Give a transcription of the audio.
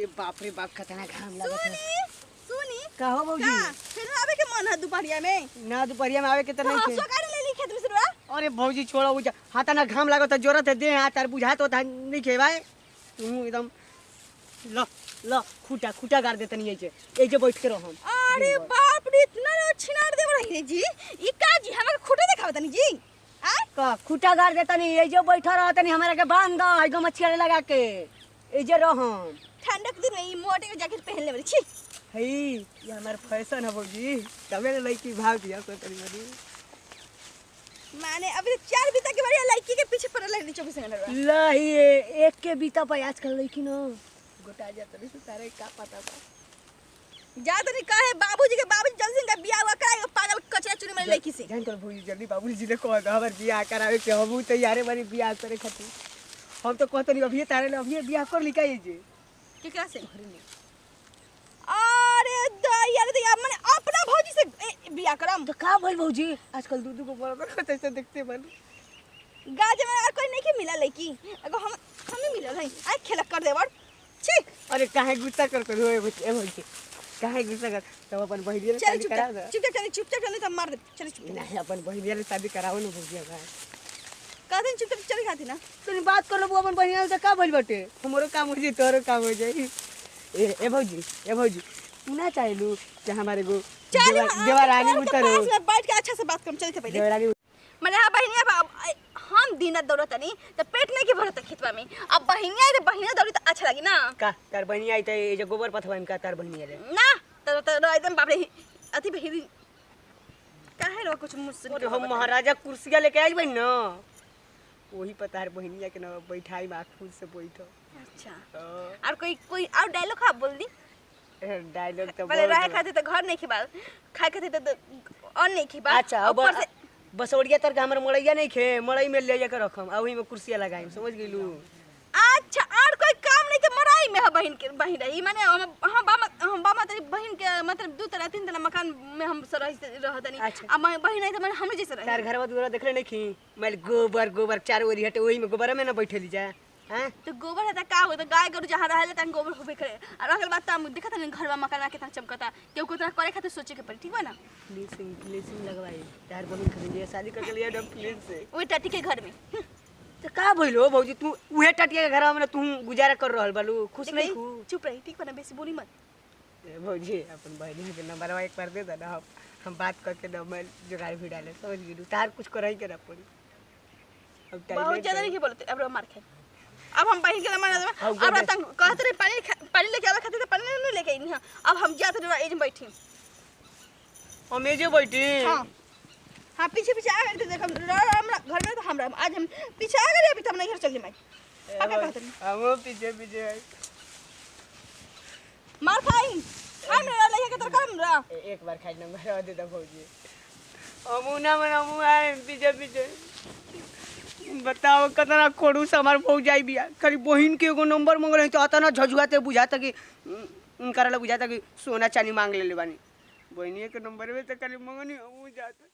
अरे बाप रे बाप कितना घाम लागत है। सुनी का हो भौजी फिर आवे के मन है दोपहरिया में ना दोपहरिया में आवे के त नहीं हंसो थे। काहे ले ली खेत में सुरवा अरे भौजी छोड़ो बुझा हाथा ना घाम लागत जरूरत है दे हाथ तार बुझात होता नहीं खे भाई तू एकदम ल ल खूटा खूटा गाड़ देतन ये जे बैठ के रहो हम। अरे बाप रे इतना छिनार देव रही जी ई का जी हमरा खुटे देखावत नहीं जी आ का खूटा गाड़ देतन ये जे बैठा रहतन हमरा के बांध द है गो मछली लगा के ए जे रहो ठंडक दिन में ई मोटे के जैकेट पहन ले छी है ये हमार फैशन है भौजी तबे लड़की भाग दिया सो करी बड़ी माने अभी 4 बीता के बढ़िया लड़की के पीछे पड़ल लग 24 घंटा लही एक के बीता पे आजकल लड़की न गोटा जात नहीं सारे का पता बा जा तो नहीं कहे बाबूजी जल्दी से बियाह हुआ कराए पागल कचरा चुरी में लड़की से जान कर भौजी जल्दी बाबूजी जी ने कह दो हमर बियाह करावे के हम तैयार बनी बियाह करे खातिर हम तो कहत नहीं अभी तारे अभी बियाह कर लिखा ये जे केकरा से अरे दया माने अपना भौजी से बियाह करम तो का भइल भौजी आजकल दूध को बराबर ऐसे देखते बन गाजे में और कोई नहीं के मिला लड़की अगर हमें मिलल है आ खेला कर देवर छी अरे काहे गुस्सा कर होए ए भौजी काहे गुस्सा कर तब अपन बहिनिया से शादी करा दे चुपचाप चल तो मार दे चल चुप नहीं अपन बहिनिया से शादी कराओ न भौजी भाई कहते चुपचाप चल खाती ना तनी बात कर लो अपन बहिनिया से का भइल बाटे हमरो काम हो जाई तोरो काम हो जाई ए भौजी तू ना चाहेलू कि हमारे को देवरानी उतर पास में बैठ के अच्छा से बात कर चल थे पहले देवरानी मैंने हां बहिनिया हम दिन दौड़त नहीं तो पेट नहीं के भरत खेतवा में अब बहिनिया रे बहिनिया दौड़ी तो अच्छा लगी ना का तार बहिनिया आई त ए जे गोबर पथवा में का तार बहिनिया रे ना तो एकदम बाप रे अति बहिनी काहे रो कुछ मुझसे हम महाराजा कुर्सिया लेके आई बन न वही पता है बहिनिया के ना बैठाई बा खुद से बैठो अच्छा और कोई और डायलॉग खा बोल दी डायलॉग तो पहले रहे खाते तो घर नहीं खिबा खाए खाते तो और नहीं खिबा अच्छा अब बसोड़िया तर हमर मड़ैया नहीं खे मड़ई में ले जाकर रखम आ ओही में कुर्सिया लगाई समझ गेलू अच्छा और कोई काम नहीं के मराई में है बहन रही माने हम बामा तेरी बहन के मतलब 2 तरह 3 तरह मकान में हम रहतनी अब बहन आई तो मैंने हम जैसे रहे तार घरवा दुरा देखले नहीं खी मैं गोबर चार ओरी हटे ओही में गोबर में ना बैठली जा हां तो गोबर है त का हो तो गाय गरु जहां रहले त गोबर होबे करे और अगल बात त देखत नहीं घरवा मकान के त चमकता केहू को तरह करे खातिर सोचे के पड़ी ठीक बा ना प्लीजिंग लगवाई तार बहन खरीदिए शादी करके लिया डब प्लीज से ओई टटी के घर में तो का भइलो भौजी तू उहे टटिया के घरवा में तू गुजारा कर रहल बालू खुश नहीं खू चुप रही ठीक बा ना बेसी बोली मत ए भौजी अपन बहनी के नंबर एक कर दे ना हम बात करके ना मैं जुगाड़ भी डाले समझ गेलू तार कुछ करई के ना पड़ी अब टाइम बहुत ज्यादा नहीं बोलते अब मार खे अब हम बहन के मार अब तंग कहत रे पानी लेके आवे खातिर पानी नहीं लेके आई अब हम जात रे एज में बैठी हम एजे बैठी हां पीछे आ गए थे देख हम हमरा घर में तो हमरा आज हम पीछे आ गए अभी तो हम नहीं घर चल जाए पक्का कहत नहीं हम पीछे मार खाई हम रे लइया के तर करम रा एक बार खाई नंबर दे द भौजी अमुना मन अमु आए पीछे बताओ कितना खोड़ूस हमार भौज जाई बिया खाली बहिन के एगो नंबर मांगले तो अतना झझुआते बुझाता कि उनकरा ला बुझाता कि सोना चांदी मांग ले बानी बहिनिया के नंबर में तो खाली मांगनी हम जाता